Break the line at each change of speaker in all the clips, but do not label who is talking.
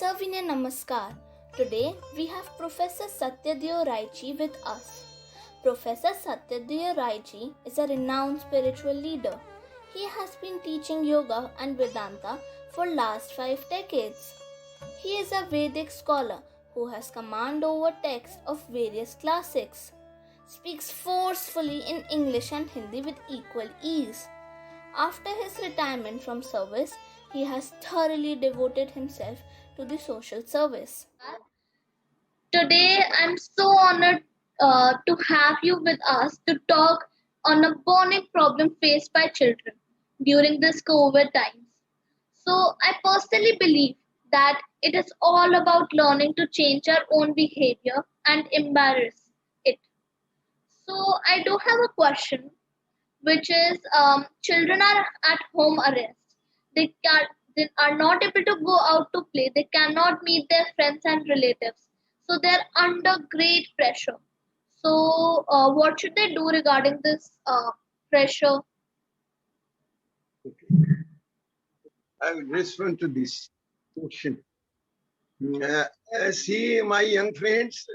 Savinya Namaskar. Today we have Professor Satyadev Raichi with us. Professor Satyadev Raichi is a renowned spiritual leader. He has been teaching yoga and Vedanta for last 5 decades. He is a Vedic scholar who has command over texts of various classics, speaks forcefully in English and Hindi with equal ease. After his retirement from service, he has thoroughly devoted himself to the social service. Today, I'm so honored to have you with us to talk on a burning problem faced by children during this COVID times. So, I personally believe that it is all about learning to change our own behavior and embrace it. So, I do have a question, which is children are at home arrest. They are not able to go out to play. They cannot meet their friends and relatives. So they're under great pressure. So what should they do regarding this pressure?
I will respond to this question. See, my young friends,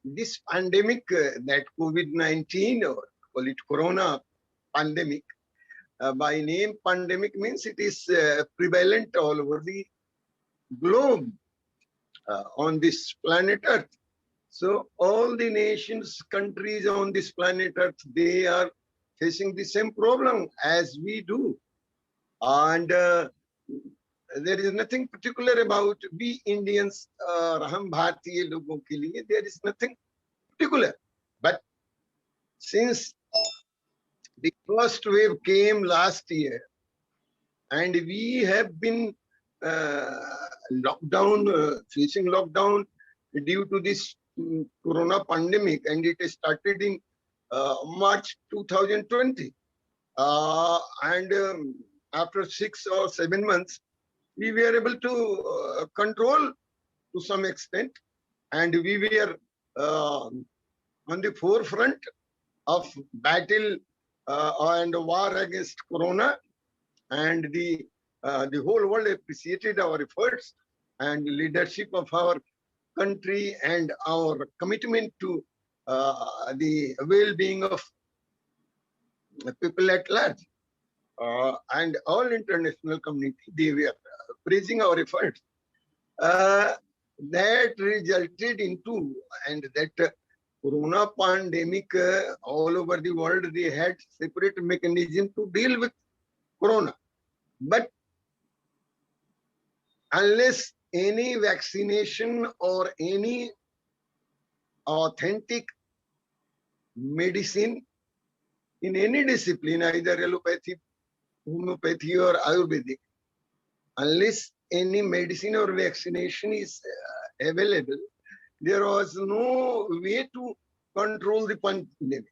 this pandemic, that COVID-19 or call it Corona pandemic, by name pandemic means it is prevalent all over the globe on this planet Earth. So all the nations, countries on this planet Earth, they are facing the same problem as we do. And there is nothing particular about we Indians, हम भारतीय लोगों के लिए, there is nothing particular. But since the first wave came last year, and we have been facing lockdown due to this Corona pandemic, and it started in March 2020. And after 6 or 7 months, we were able to control to some extent, and we were on the forefront of battle and war against Corona, and the whole world appreciated our efforts and leadership of our country and our commitment to the well-being of people at large. And all international community, they were praising our efforts. That resulted into, and that Corona pandemic all over the world, they had separate mechanism to deal with Corona. But unless any vaccination or any authentic medicine in any discipline, either allopathy, homeopathy or Ayurvedic, unless any medicine or vaccination is available, there was no way to control the pandemic.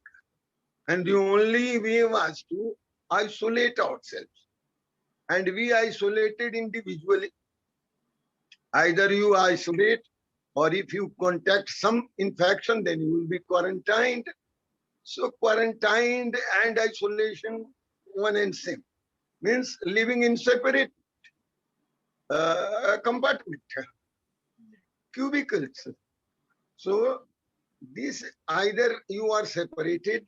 And the only way was to isolate ourselves. And we isolated individually. Either you isolate, or if you contact some infection, then you will be quarantined. So quarantined and isolation, one and same, means living in separate compartment, cubicles. So this, either you are separated,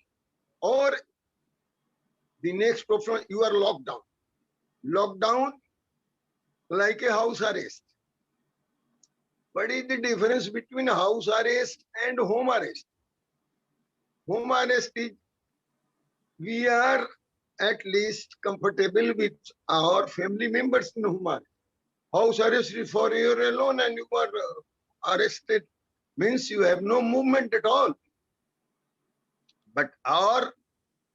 or the next option, you are locked down. Locked down like a house arrest. What is the difference between house arrest and home arrest? Home arrest is we are at least comfortable with our family members in home arrest. House arrest is for you alone, and you are arrested, means you have no movement at all. But our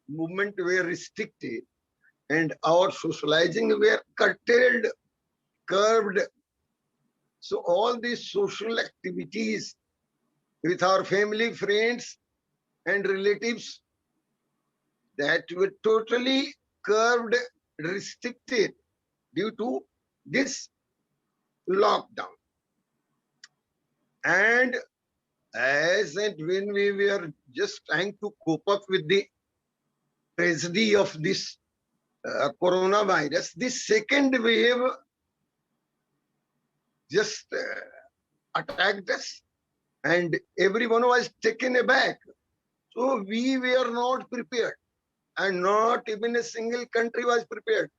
movement were restricted, and our socializing were curtailed, curbed. So all these social activities with our family, friends, and relatives, that were totally curbed, restricted due to this lockdown. And as and when we were just trying to cope up with the tragedy of this coronavirus, this second wave just attacked us, and everyone was taken aback. So we were not prepared, and not even a single country was prepared.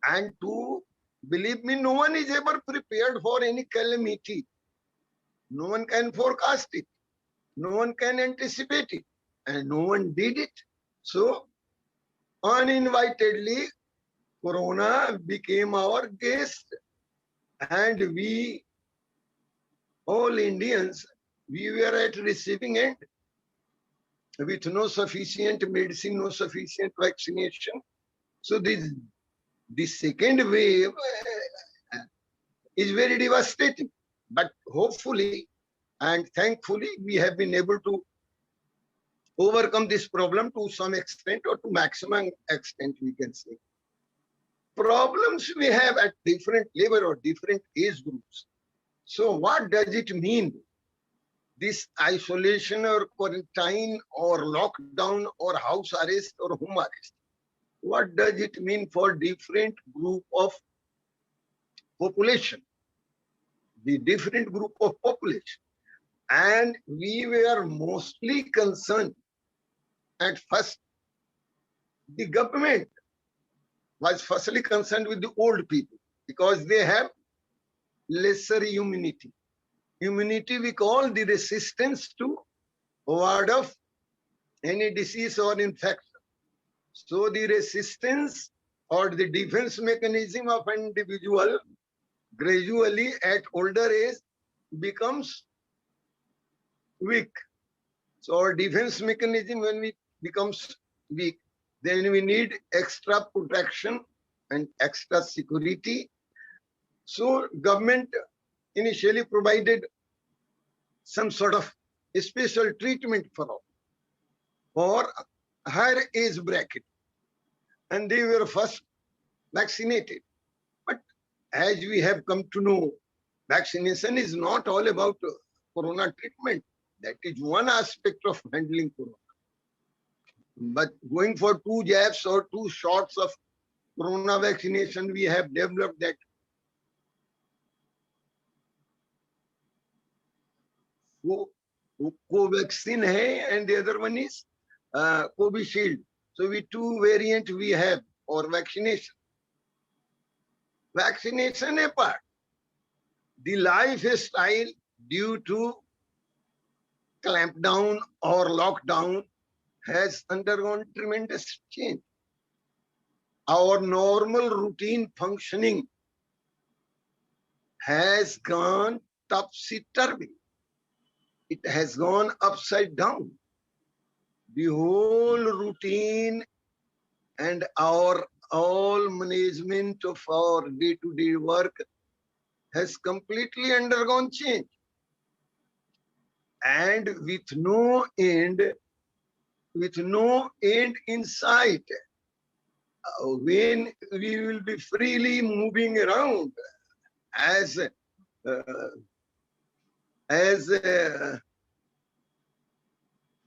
And to believe me, no one is ever prepared for any calamity. No one can forecast it. No one can anticipate it. And no one did it. So uninvitedly, Corona became our guest. And we, all Indians, we were at receiving end with no sufficient medicine, no sufficient vaccination. So this second wave is very devastating. But hopefully and thankfully, we have been able to overcome this problem to some extent, or to maximum extent, we can say. Problems we have at different level or different age groups. So what does it mean? This isolation or quarantine or lockdown or house arrest or home arrest. What does it mean for different group of population? The different group of population. And we were mostly concerned at first. The government was firstly concerned with the old people because they have lesser immunity. Immunity we call the resistance to ward off any disease or infection. So the resistance or the defense mechanism of an individual gradually at older age becomes weak. So our defense mechanism, when we becomes weak, then we need extra protection and extra security. So government initially provided some sort of special treatment for higher age bracket, and they were first vaccinated. But as we have come to know, vaccination is not all about corona treatment. That is one aspect of handling corona. But going for 2 jabs or 2 shots of corona vaccination, we have developed that Covaxin hai, and the other one is Covishield. So we 2 variant we have, or vaccination. Vaccination apart, the lifestyle due to clampdown or lockdown has undergone tremendous change. Our normal routine functioning has gone topsy-turvy. It has gone upside down. The whole routine and our all management of our day-to-day work has completely undergone change. And with no end in sight, when we will be freely moving around as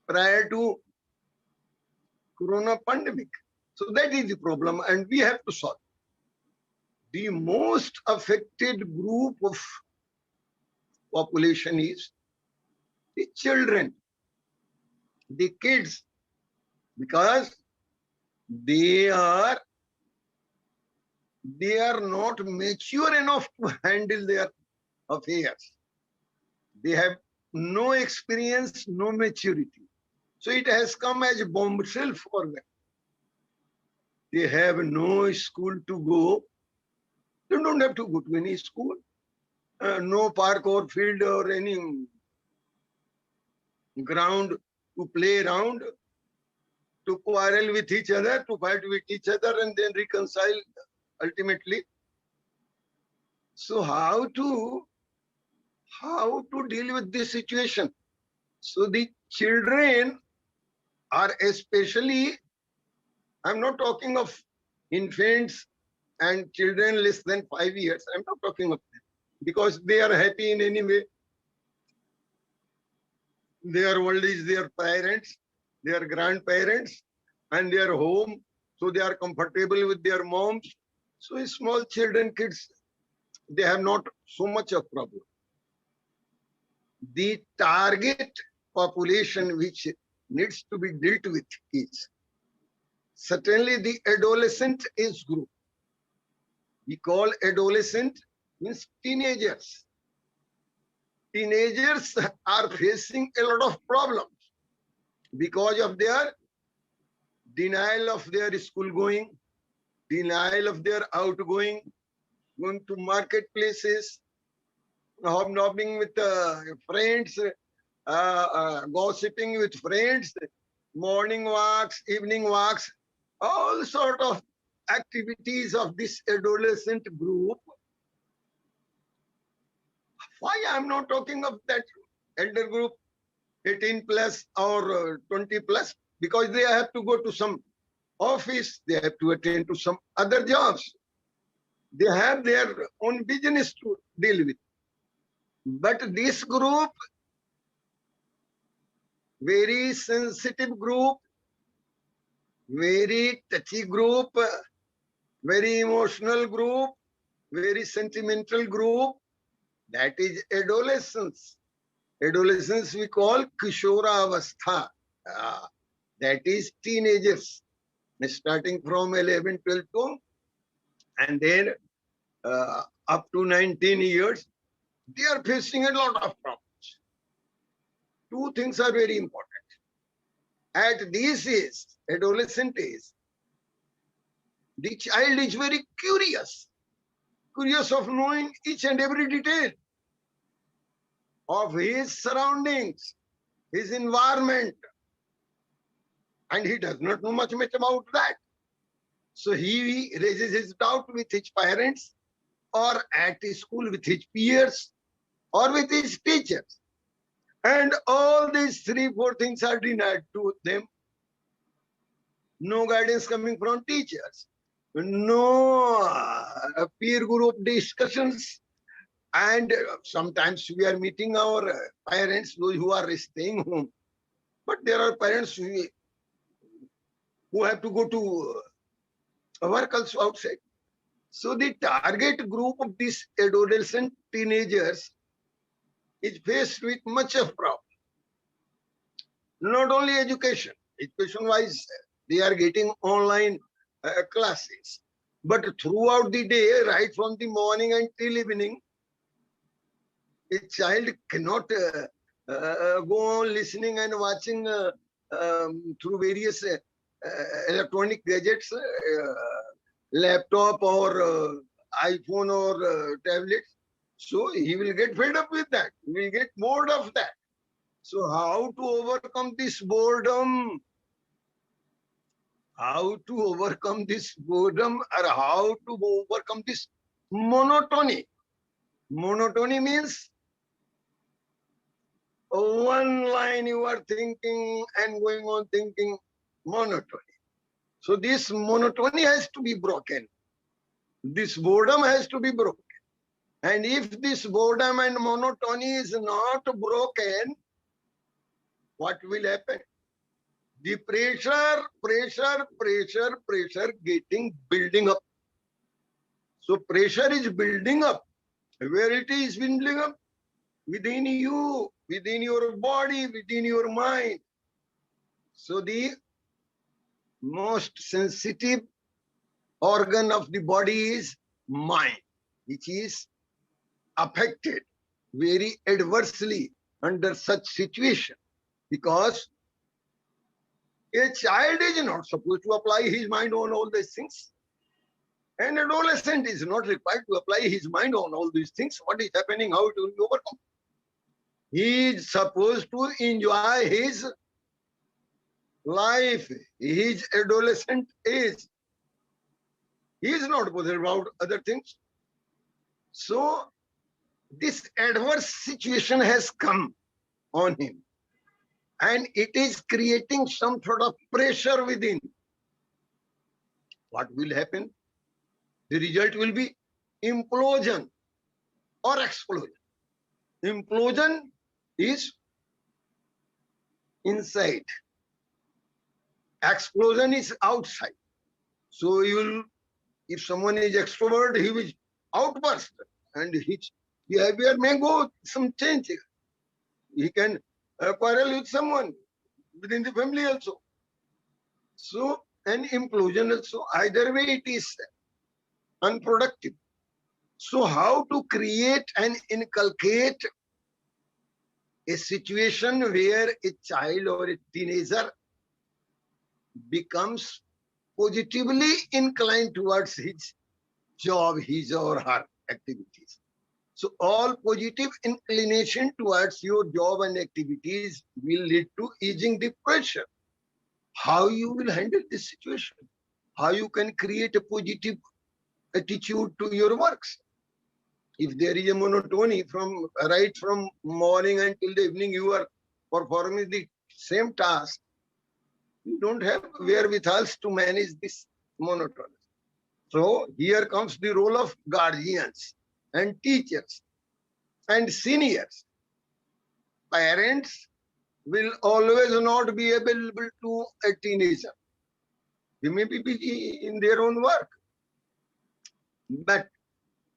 prior to corona pandemic. So that is the problem, and we have to solve. The most affected group of population is the children, the kids, because they are not mature enough to handle their affairs. They have no experience, no maturity. So it has come as a bombshell for them. They have no school to go. They don't have to go to any school. No park or field or any ground to play around, to quarrel with each other, to fight with each other, and then reconcile ultimately. So how to deal with this situation? So the children are especially, I'm not talking of infants and children less than 5 years. I'm not talking of them, because they are happy in any way. Their world is their parents, their grandparents, and their home. So they are comfortable with their moms. So small children, kids, they have not so much of problem. The target population which needs to be dealt with is certainly the adolescent age group. We call adolescent means teenagers. Teenagers are facing a lot of problems because of their denial of their school going, denial of their outgoing, going to marketplaces, hobnobbing with friends, gossiping with friends, morning walks, evening walks, all sort of activities of this adolescent group. Why I'm not talking of that elder group, 18 plus or 20 plus? Because they have to go to some office, they have to attend to some other jobs. They have their own business to deal with. But this group, very sensitive group, very touchy group, very emotional group, very sentimental group, that is adolescence. Adolescence we call Kishora Avastha. That is teenagers, starting from 11, 12 to, and then up to 19 years, they are facing a lot of problems. Two things are very important. At this age, adolescent age, the child is very curious of knowing each and every detail of his surroundings, his environment, and he does not know much about that. So he raises his doubt with his parents, or at school with his peers, or with his teachers. And all these 3-4 things are denied to them. No guidance coming from teachers, no peer group discussions, and sometimes we are meeting our parents, those who are staying home. But there are parents who have to go to work also outside. So the target group of these adolescent teenagers is faced with much of problem. Not only education wise, they are getting online classes, but throughout the day, right from the morning until evening, a child cannot go on listening and watching through various electronic gadgets, laptop or iPhone or tablet. So he will get fed up with that. He will get bored of that. So how to overcome this boredom? How to overcome this boredom, or how to overcome this monotony? Monotony means one line you are thinking and going on thinking, monotony. So this monotony has to be broken. This boredom has to be broken. And if this boredom and monotony is not broken, what will happen? The pressure getting building up. So pressure is building up. Where it is building up? Within you, within your body, within your mind. So the most sensitive organ of the body is mind, which is affected very adversely under such situation, because a child is not supposed to apply his mind on all these things. An adolescent is not required to apply his mind on all these things. What is happening, how it will be overcome. He is supposed to enjoy his life, his adolescent age. He is not bothered about other things. So this adverse situation has come on him, and it is creating some sort of pressure within. What will happen? The result will be implosion or explosion. Implosion is inside. Explosion is outside. So if someone is extrovert, he will outburst and his behavior may go some change. He can quarrel with someone within the family also. So an implosion also, either way it is unproductive. So how to create and inculcate a situation where a child or a teenager becomes positively inclined towards his job, his or her activities. So all positive inclination towards your job and activities will lead to easing the pressure. How you will handle this situation? How you can create a positive attitude to your works? If there is a monotony from right from morning until the evening, you are performing the same task, you don't have wherewithals to manage this monotony. So here comes the role of guardians and teachers and seniors. Parents will always not be available to a teenager. They may be busy in their own work. But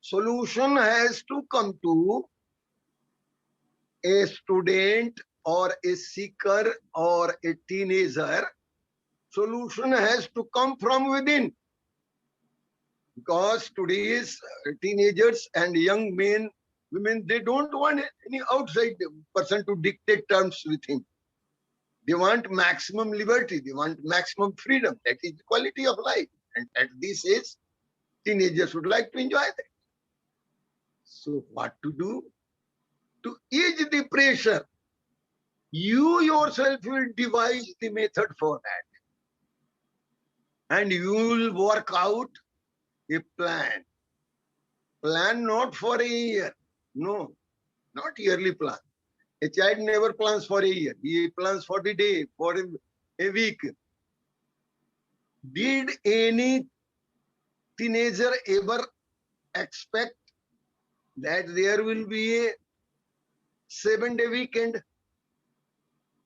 solution has to come to a student or a seeker or a teenager. Solution has to come from within. Because today's teenagers and young men, women, they don't want any outside person to dictate terms with him. They want maximum liberty. They want maximum freedom. That is the quality of life. And at this age, teenagers would like to enjoy that. So what to do? To ease the pressure, you yourself will devise the method for that. And you will work out a plan. Plan not for a year. No, not yearly plan. A child never plans for a year. He plans for the day, for a week. Did any teenager ever expect that there will be a 7-day weekend?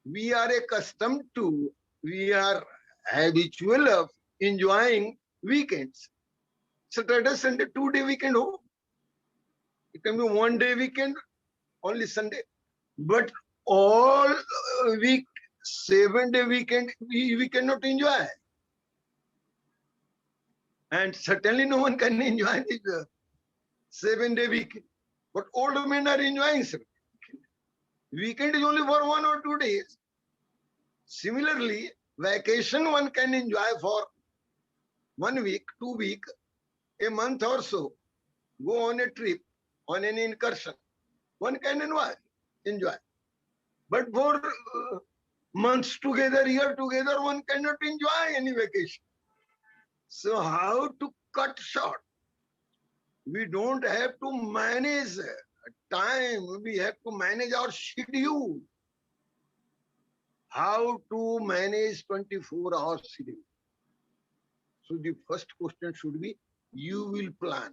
We are accustomed to, we are habitual of enjoying weekends. Saturday, Sunday, 2-day weekend home. It can be 1-day weekend, only Sunday. But all week, 7-day weekend, we cannot enjoy. And certainly no one can enjoy the 7-day weekend. But old men are enjoying 7-day weekend. Weekend is only for 1 or 2 days. Similarly, vacation one can enjoy for 1 week, 2 weeks, a month or so. Go on a trip, on an incursion. One can enjoy. But for months together, year together, one cannot enjoy any vacation. So how to cut short? We don't have to manage time. We have to manage our schedule. How to manage 24-hour schedule? So the first question should be, you will plan.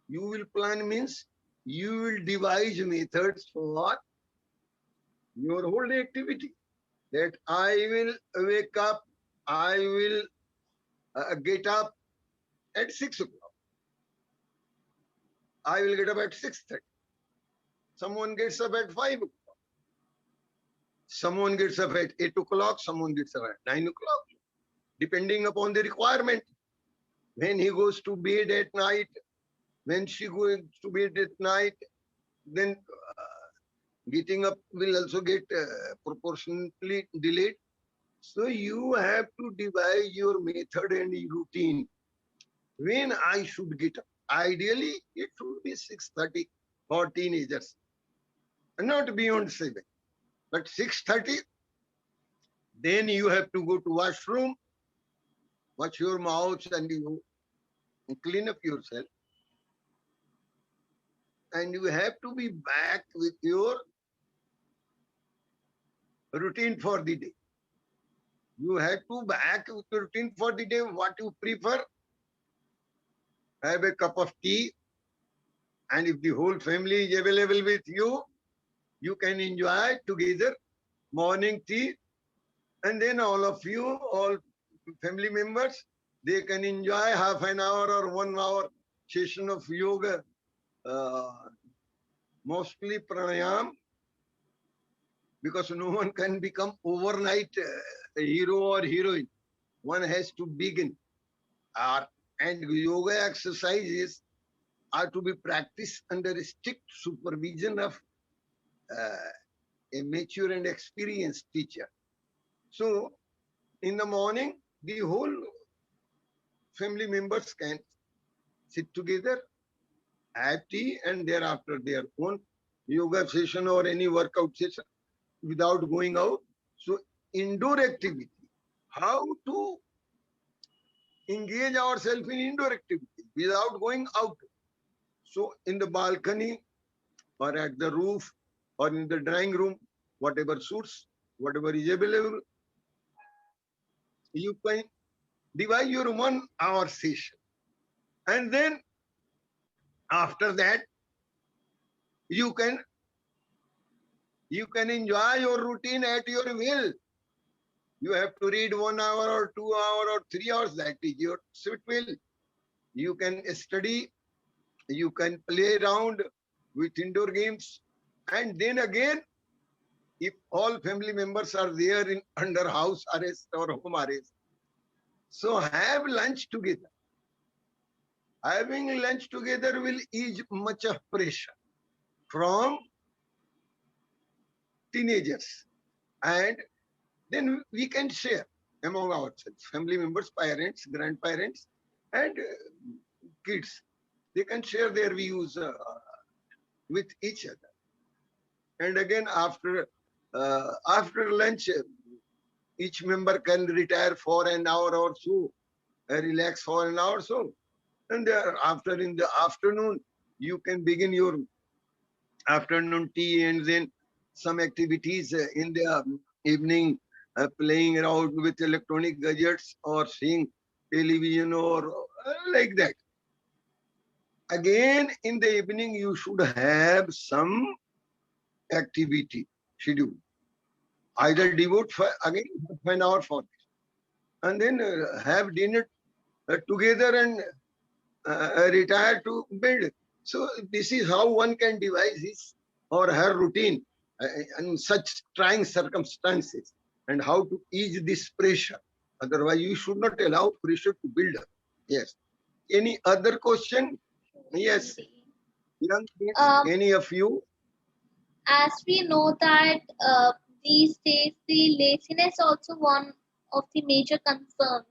You will plan means you will devise methods for your whole day activity. That I will wake up, I will get up at 6 o'clock. I will get up at 6:30. Someone gets up at 5 o'clock. Someone gets up at 8 o'clock. Someone gets up at 9 o'clock. Depending upon the requirement. When he goes to bed at night, when she goes to bed at night, then getting up will also get proportionately delayed. So you have to devise your method and routine. When I should get up? Ideally, it should be 6:30 for teenagers, not beyond 7. But 6:30, then you have to go to washroom, wash your mouth and you clean up yourself. And you have to be back with your routine for the day. You have to back with your routine for the day. What you prefer? Have a cup of tea. And if the whole family is available with you, you can enjoy together morning tea. And then all of you, all family members, they can enjoy half an hour or 1 hour session of yoga mostly pranayam, because no one can become overnight a hero or heroine. One has to begin. And yoga exercises are to be practiced under strict supervision of a mature and experienced teacher. So, in the morning, the whole family members can sit together, have tea, and thereafter their own yoga session or any workout session without going out. So, indoor activity, how to engage ourselves in indoor activity without going out. So, in the balcony or at the roof or in the drawing room, whatever suits, whatever is available, you can divide your 1 hour session. And then after that, you can enjoy your routine at your will. You have to read 1 hour or 2 hour or 3 hours, that is your sweet will. You can study, you can play around with indoor games. And then again, if all family members are there in under house arrest or home arrest, so have lunch together. Having lunch together will ease much of pressure from teenagers. And then we can share among ourselves, family members, parents, grandparents, and kids. They can share their views with each other. And again, after lunch, each member can retire for an hour or so, relax for an hour or so. And after in the afternoon, you can begin your afternoon tea and then some activities in the evening, playing around with electronic gadgets or seeing television or like that. Again, in the evening, you should have some activity schedule. Either devote again 1 hour for this, and then have dinner together and retire to bed. So this is how one can devise his or her routine in such trying circumstances, and how to ease this pressure. Otherwise, you should not allow pressure to build up. Yes. Any other question? Yes. Young kids,
Um,
any of you?
as we know that these days the laziness also one of the major concerns,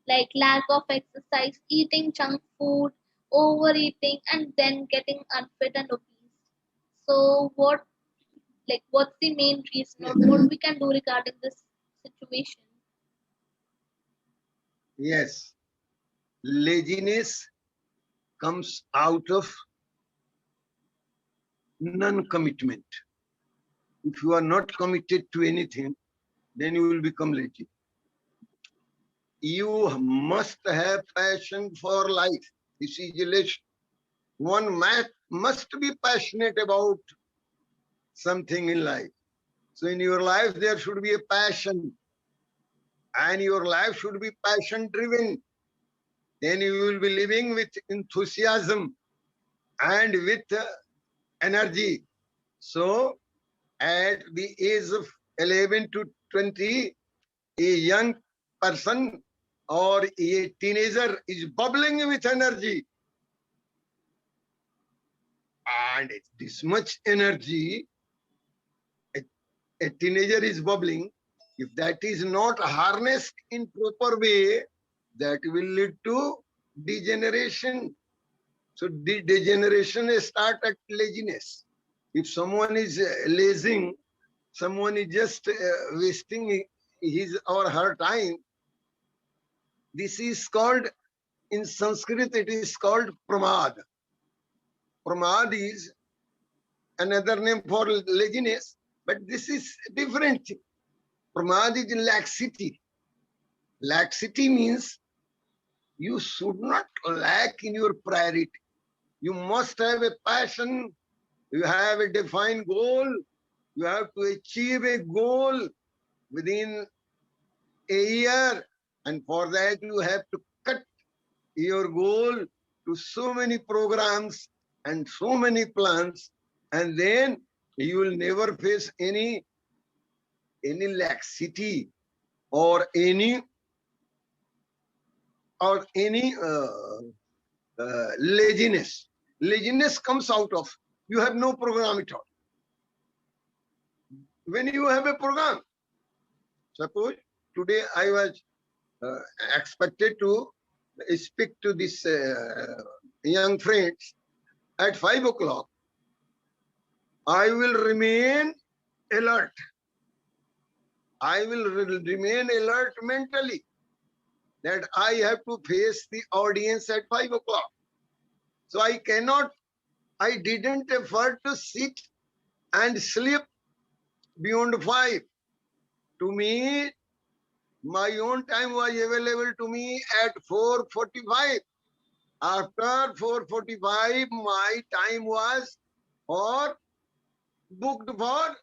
like lack of exercise, eating junk food, overeating, and then getting unfit and obese. So what's the main reason, or
Yes.
what we can do regarding this situation?
Yes. Laziness comes out of non-commitment. If you are not committed to anything, then you will become lazy. You must have passion for life. This is a lesson. One must be passionate about something in life. So in your life, there should be a passion, and your life should be passion driven. Then you will be living with enthusiasm and with energy. So at the age of 11 to 20, a young person or a teenager is bubbling with energy. And this much energy, a teenager is bubbling. If that is not harnessed in proper way, that will lead to degeneration. So the degeneration start at laziness. If someone is lazing, someone is just wasting his or her time, this is called, in Sanskrit, it is called pramad. Pramad is another name for laziness, but this is different. Pramad is laxity. Laxity means you should not lack in your priority. You must have a passion. You have a defined goal. You have to achieve a goal within a year. And for that, you have to cut your goal to so many programs and so many plans, and then you will never face any laxity or any laziness. Laziness comes out of you have no program at all. When you have a program, suppose today I was expected to speak to this young friends at 5 o'clock. I will remain alert. I will remain alert mentally that I have to face the audience at 5 o'clock. So I didn't effort to sit and sleep beyond 5. To me, my own time was available to me at 4:45. After 4:45, my time was booked for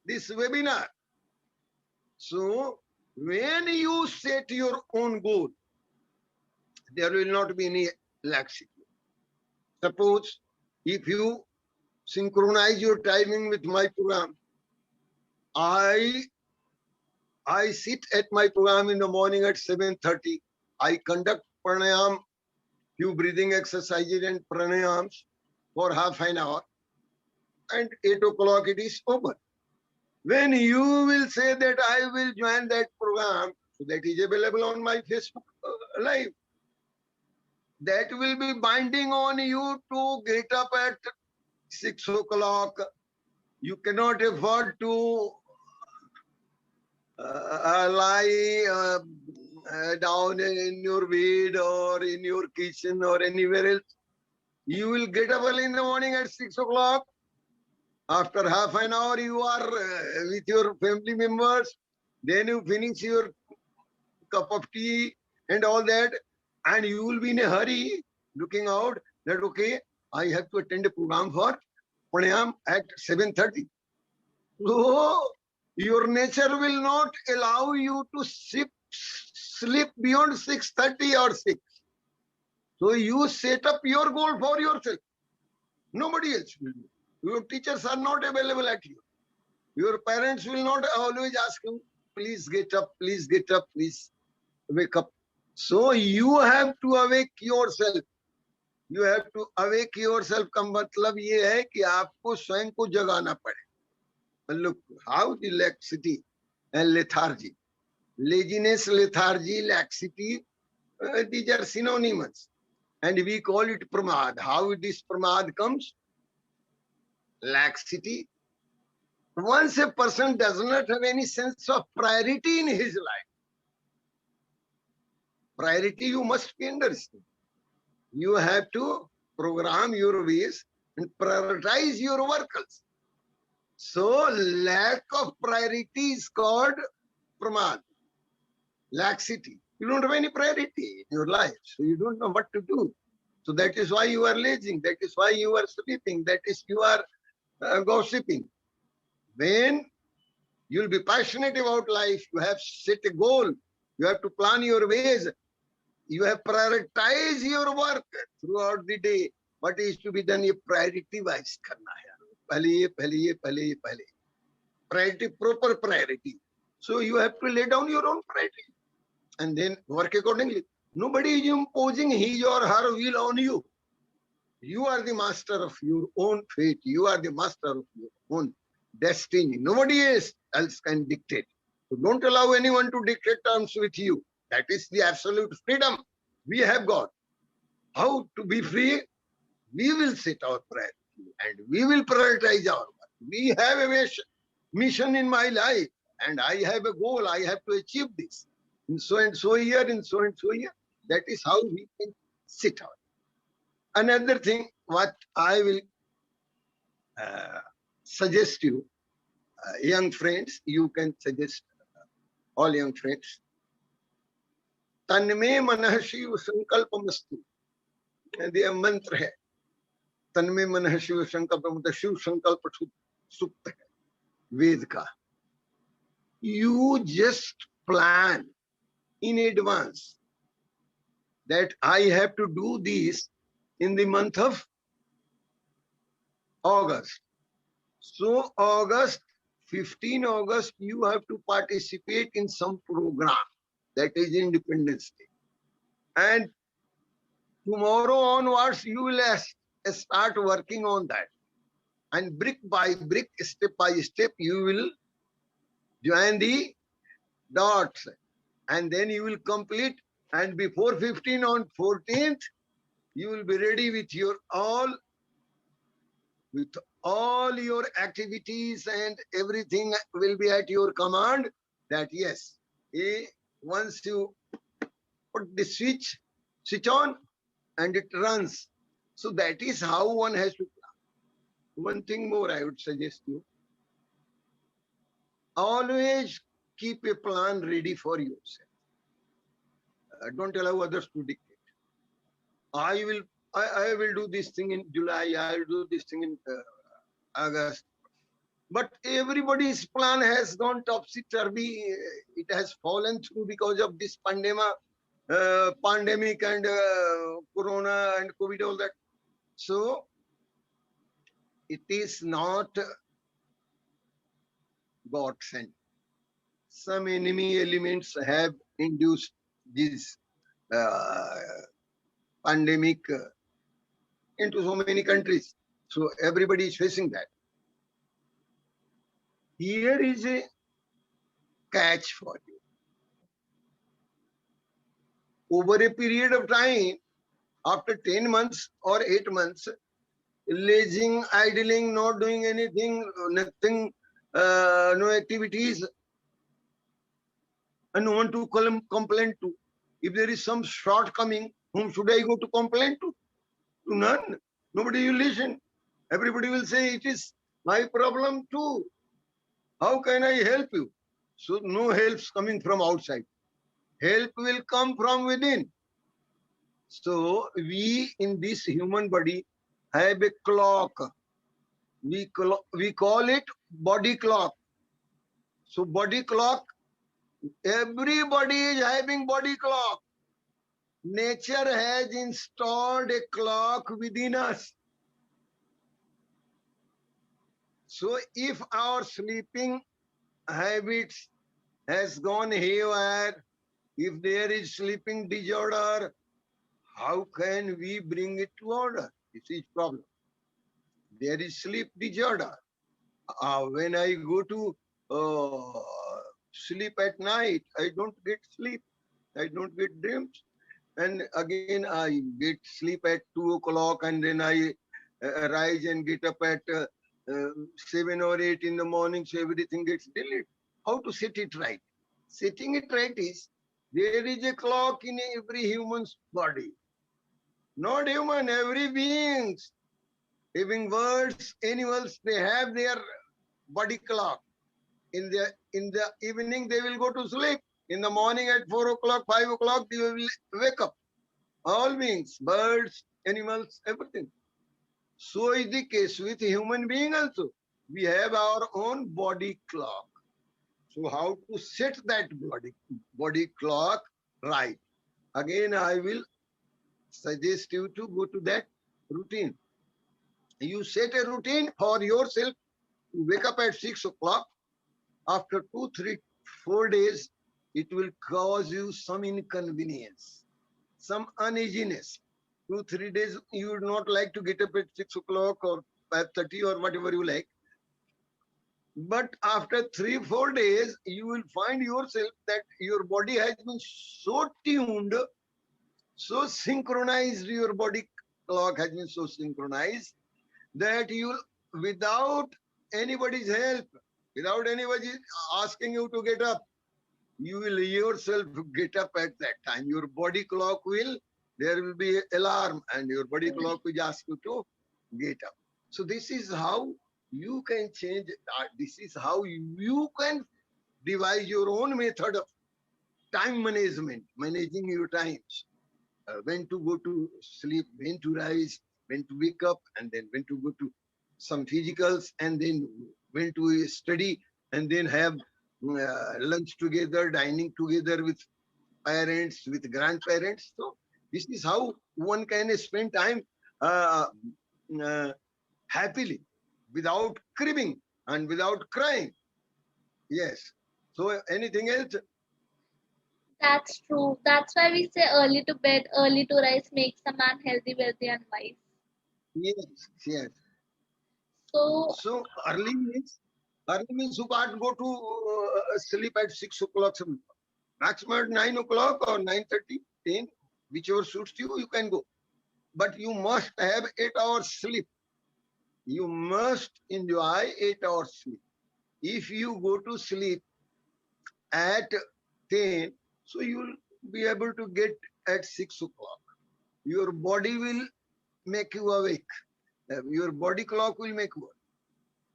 this webinar. So when you set your own goal, there will not be any laxity. Suppose if you synchronize your timing with my program, I sit at my program in the morning at 7:30. I conduct pranayam, few breathing exercises and pranayams for half an hour, and 8 o'clock it is over. When you will say that I will join that program, so that is available on my Facebook Live. That will be binding on you to get up at 6 o'clock. You cannot afford to lie down in your bed or in your kitchen or anywhere else. You will get up early in the morning at 6 o'clock. After half an hour, you are with your family members. Then you finish your cup of tea and all that. And you will be in a hurry looking out that, okay, I have to attend a program for pranayam at 7:30. So your nature will not allow you to sleep beyond 6:30 or 6. So you set up your goal for yourself. Nobody else will do. Your teachers are not available at you. Your parents will not always ask you, please get up, please get up, please wake up. So you have to awake yourself. You have to awake yourself का मतलब ये है कि आपको स्वयं को जगाना पड़े. Look how the laxity and lethargy, laziness, lethargy, laxity, these are synonymous, and we call it pramad. How this pramad comes? Laxity. Once a person does not have any sense of priority in his life, priority you must be understood. You have to program your ways and prioritize your workers. So lack of priority is called pramad, laxity. You don't have any priority in your life, so you don't know what to do. So that is why you are lazy. That is why you are sleeping. That is you are gossiping. When you'll be passionate about life, you have set a goal. You have to plan your ways. You have prioritized your work throughout the day. What is to be done? ये priority wise करना है. पहले. Priority, proper priority. So you have to lay down your own priority and then work accordingly. Nobody is imposing his or her will on you. You are the master of your own fate. You are the master of your own destiny. Nobody else can dictate. So don't allow anyone to dictate terms with you. That is the absolute freedom we have got. How to be free? We will set our priority and we will prioritize our work. We have a mission in my life and I have a goal. I have to achieve this in so and so year, in so and so year. That is how we can sit out. Another thing, what I will suggest you, young friends, you can suggest all young friends. तन्मे मनः शिव संकल्पमस्तु. यह मंत्र है. तन्मे मनः शिव संकल्पमस्तु. शिव संकल्प सुक्त है वेद का. You just plan in advance that I have to do this in the month of August. So August, 15 August, you have to participate in some program, that is Independence Day. And tomorrow onwards, you will start working on that. And brick by brick, step by step, you will join the dots. And then you will complete. And before 15 on 14th, you will be ready with all your activities, and everything will be at your command. That yes, once you put the switch on, and it runs. So that is how one has to plan. One thing more I would suggest you: always keep a plan ready for yourself. Don't allow others to dictate. I will I will do this thing in July. I will do this thing in August. But everybody's plan has gone topsy-turvy. It has fallen through because of this pandemic and corona and COVID, all that. So it is not God sent. Some enemy elements have induced this uh, pandemic into so many countries. So everybody is facing that. Here is a catch for you. Over a period of time, after 10 months or 8 months, lazing, idling, not doing anything, nothing, no activities, and no one to complain to. If there is some shortcoming, whom should I go to complain to? To none. Nobody will listen. Everybody will say, it is my problem too. How can I help you? So no help's coming from outside. Help will come from within. So we in this human body have a clock. We call it body clock. So body clock, everybody is having body clock. Nature has installed a clock within us. So if our sleeping habits has gone haywire, if there is sleeping disorder, how can we bring it to order? This is problem. There is sleep disorder. When I go to sleep at night, I don't get sleep. I don't get dreams. And again, I get sleep at 2 o'clock, and then I rise and get up at 7 or 8 in the morning, so everything gets delayed. How to set it right? Setting it right is, there is a clock in every human's body. Not human, every beings. Living birds, animals, they have their body clock. In the evening, they will go to sleep. In the morning at 4 o'clock, 5 o'clock, they will wake up. All beings, birds, animals, everything. So is the case with human being also. We have our own body clock. So how to set that body clock right? Again, I will suggest you to go to that routine. You set a routine for yourself to wake up at 6 o'clock. After 2, 3, 4 days, it will cause you some inconvenience, some uneasiness. 2, 3 days, you would not like to get up at 6 o'clock or 5:30 or whatever you like. But after 3, 4 days, you will find yourself that your body has been so tuned, so synchronized, your body clock has been so synchronized that you, without anybody's help, without anybody asking you to get up, you will yourself get up at that time. Your body clock there will be alarm, and your body clock will ask you to get up. So this is how you can change that. This is how you can devise your own method of time management, managing your times. When to go to sleep, when to rise, when to wake up, and then when to go to some physicals, and then when to study, and then have lunch together, dining together with parents, with grandparents. So this is how one can spend time uh, happily. without cribbing and without crying. Yes. So anything else?
That's true. That's why we say early to bed, early to rise makes a man healthy, wealthy, and wise.
Yes, yes.
So,
So early means you can't go to sleep at 6 o'clock. Maximum at 9 o'clock or 9:30, 10, whichever suits you, you can go. But you must have 8 hours sleep. You must enjoy 8 hours sleep. If you go to sleep at 10, so you'll be able to get at 6 o'clock. Your body will make you awake. Your body clock will make you.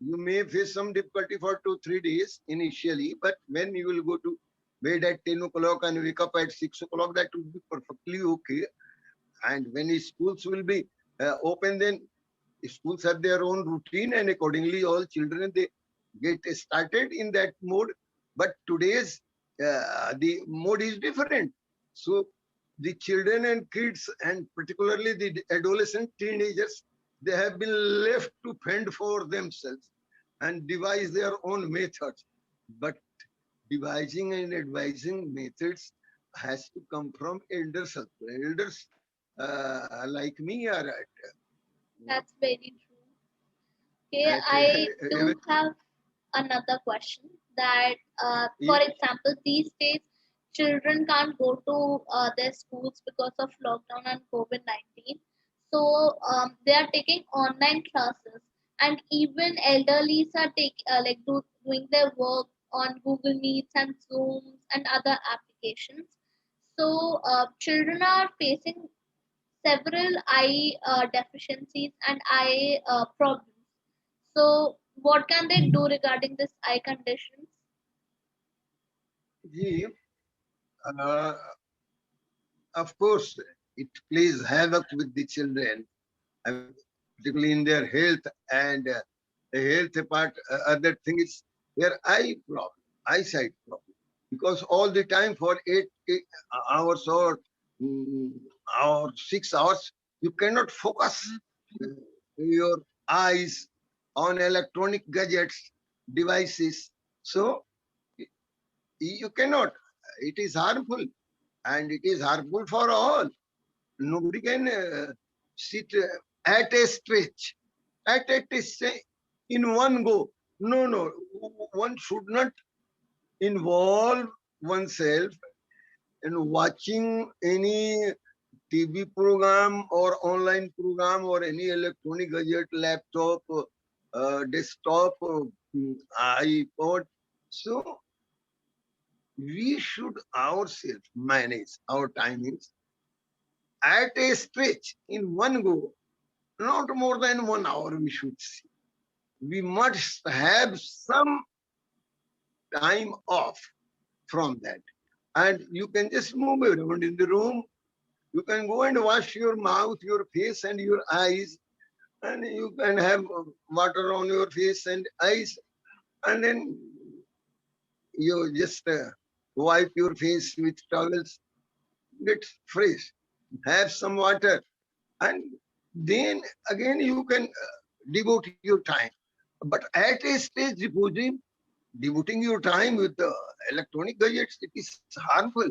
You may face some difficulty for 2-3 days initially, but when you will go to bed at 10 o'clock and wake up at 6 o'clock, that will be perfectly okay. And when schools will be open, then schools have their own routine, and accordingly all children, they get started in that mode. But today's the mode is different. So the children and kids, and particularly the adolescent teenagers, they have been left to fend for themselves and devise their own methods. But devising and advising methods has to come from elders. Elders like me are at.
that's very true. Okay, I do have another question that, for
Yeah.
example, these days children can't go to their schools because of lockdown and COVID-19. So they are taking online classes, and even elderlies are doing their work on Google Meets and Zooms and other applications. So children are facing several eye deficiencies and eye problems. So, what can they do regarding this eye conditions?
Ji, uh, of course, it plays havoc with the children, particularly in their health, and the health part. Other thing is their eye problem, eyesight problem, because all the time for eight hours mm, or 6 hours, you cannot focus uh, your eyes on electronic gadgets, devices. So you cannot. It is harmful, and it is harmful for all. Nobody can sit at a stretch, at a stretch in one go. No, no, one should not involve oneself in watching any TV program or online program or any electronic gadget, laptop, desktop, iPod. So we should ourselves manage our timings at a stretch in one go, not more than 1 hour we should see. We must have some time off from that. And you can just move around in the room. You can go and wash your mouth, your face, and your eyes. And you can have water on your face and eyes. And then you just wipe your face with towels, get fresh, have some water. And then again you can devote your time. But at a stage, devoting your time with the electronic gadgets, it is harmful.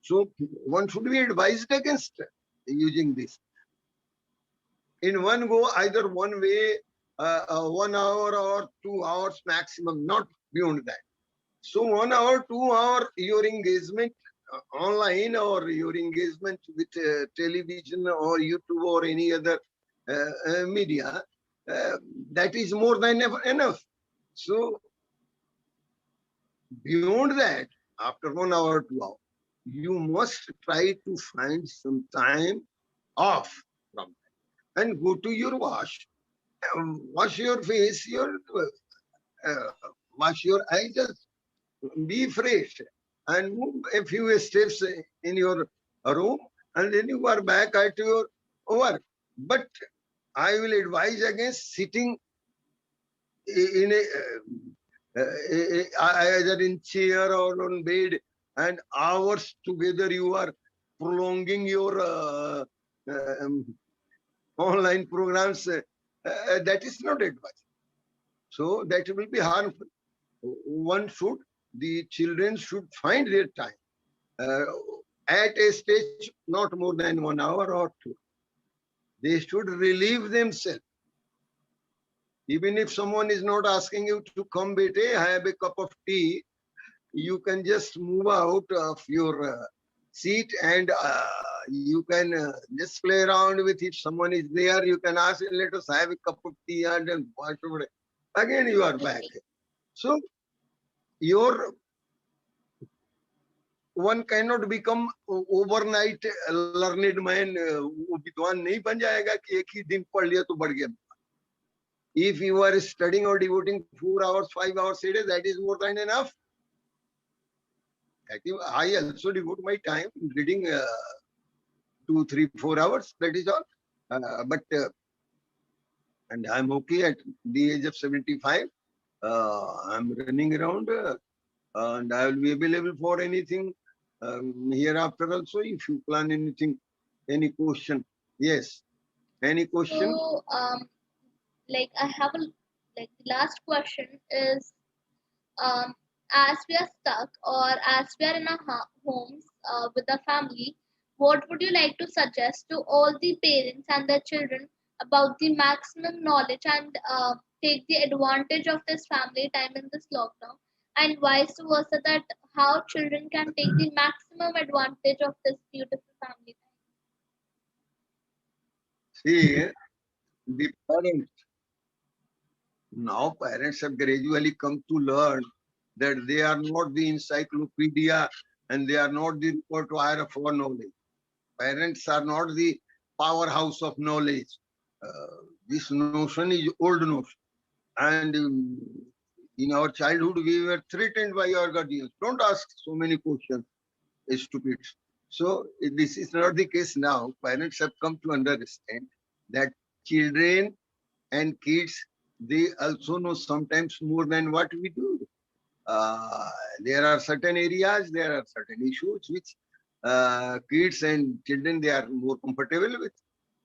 So one should be advised against using this. In one go, either one way, 1 hour or 2 hours maximum, not beyond that. So 1 hour, 2 hour, your engagement online or your engagement with television or YouTube or any other media, uh, that is more than enough. So beyond that, after 1 hour, 2 hours, you must try to find some time off from that and go to your wash. Wash your face, wash your eyes, just be fresh and move a few steps in your room, and then you are back at your work. But I will advise against sitting in either in chair or on bed, and hours together you are prolonging your um, online programs. That is not advised. So that will be harmful. The children should find their time at a stage not more than 1 hour or two. They should relieve themselves. Even if someone is not asking you to come, bete, have a cup of tea, you can just move out of your seat and you can just play around with. If someone is there, you can ask, let us have a cup of tea, and then again you are back. So your one cannot become overnight learned man. वो विद्वान नहीं बन जाएगा कि एक ही दिन पढ़ लिया तो बढ़ गया. If you are studying or devoting 4 hours, 5 hours a day, that is more than enough. I also devote my time in reading 2, 3, 4 hours. That is all. And I'm okay at the age of 75. I'm running around and I will be available for anything hereafter also. If you plan anything, any question, yes. Any question?
So, like I have the last question is, as we are stuck or as we are in our homes with our family, what would you like to suggest to all the parents and their children about the maximum knowledge and take the advantage of this family time in this lockdown, and vice versa, that how children can take the maximum advantage of this beautiful family time?
See, the parents, now parents have gradually come to learn that they are not the encyclopedia and they are not the repertoire for knowledge. Parents are not the powerhouse of knowledge. This notion is old notion. And in our childhood, we were threatened by our guardians. Don't ask so many questions, stupid. So this is not the case now. Parents have come to understand that children and kids, they also know sometimes more than what we do. There are certain areas, there are certain issues which kids and children, they are more comfortable with.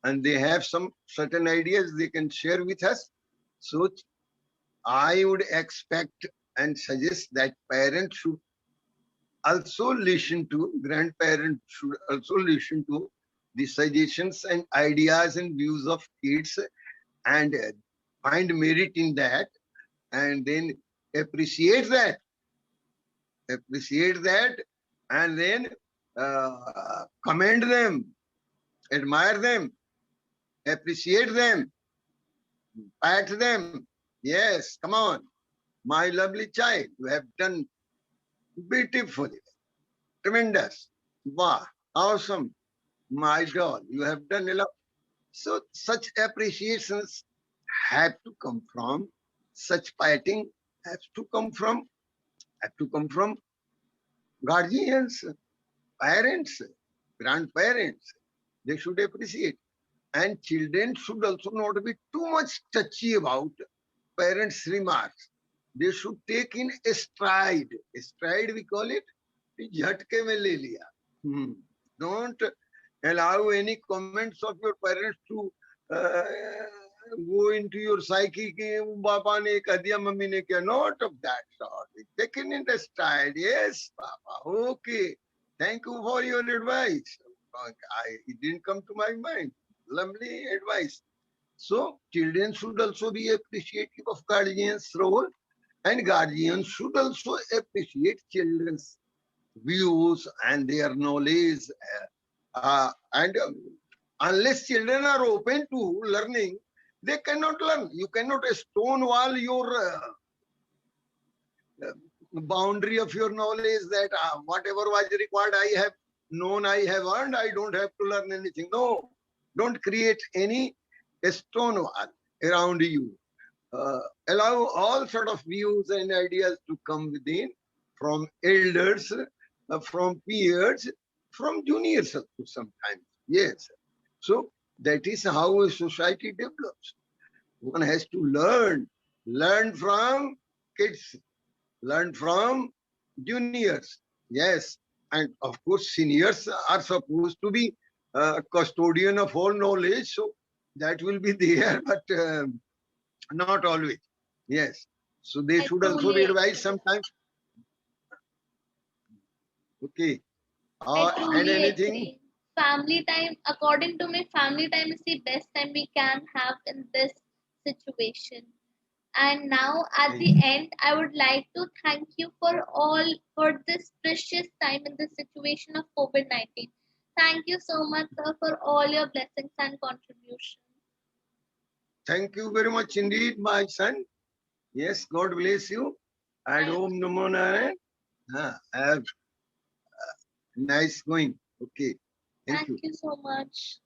And they have some certain ideas they can share with us. So I would expect and suggest that parents should also listen to, grandparents should also listen to the suggestions and ideas and views of kids and find merit in that, and then appreciate that, and then commend them, admire them, appreciate them, pat them. Yes, come on, my lovely child, you have done beautifully, tremendous, wow, awesome, my doll, you have done a lot. So such appreciations have to come from, such patting has to come from guardians, parents, grandparents. They should appreciate. And children should also not be too much touchy about parents' remarks. They should take in a stride. A stride, we call it. Jhatke mein le liya. Don't allow any comments of your parents to go into your psyche ki papa ne kah diya, mummy ne kya. Not of that sort. Taken in the stride. Yes, papa. Okay. Thank you for your advice. It didn't come to my mind. Lovely advice. So children should also be appreciative of guardians' role, and guardians should also appreciate children's views and their knowledge. And unless children are open to learning, they cannot learn. You cannot stonewall your boundary of your knowledge that whatever was required, I have known, I have earned, I don't have to learn anything. No, don't create any stonewall around you. Allow all sort of views and ideas to come within from elders, from peers, from juniors also sometimes. Yes. So that is how a society develops. One has to learn from kids, learn from juniors. Yes. And of course, seniors are supposed to be custodian of all knowledge. So that will be there, but not always. Yes. So they
I
should also
truly
be
agree.
advised sometimes. Okay.
I
And
truly
anything?
agree. Family time, according to me, family time is the best time we can have in this situation. And now, at the end, I would like to thank you for this precious time in the situation of COVID-19. Thank you so much, sir, for all your blessings and contributions.
Thank you very much indeed, my son. Yes, God bless you. And
Thank
Om
you.
Namo Narayan. Have nice going. Okay. Thank
Thank
you.
you so much.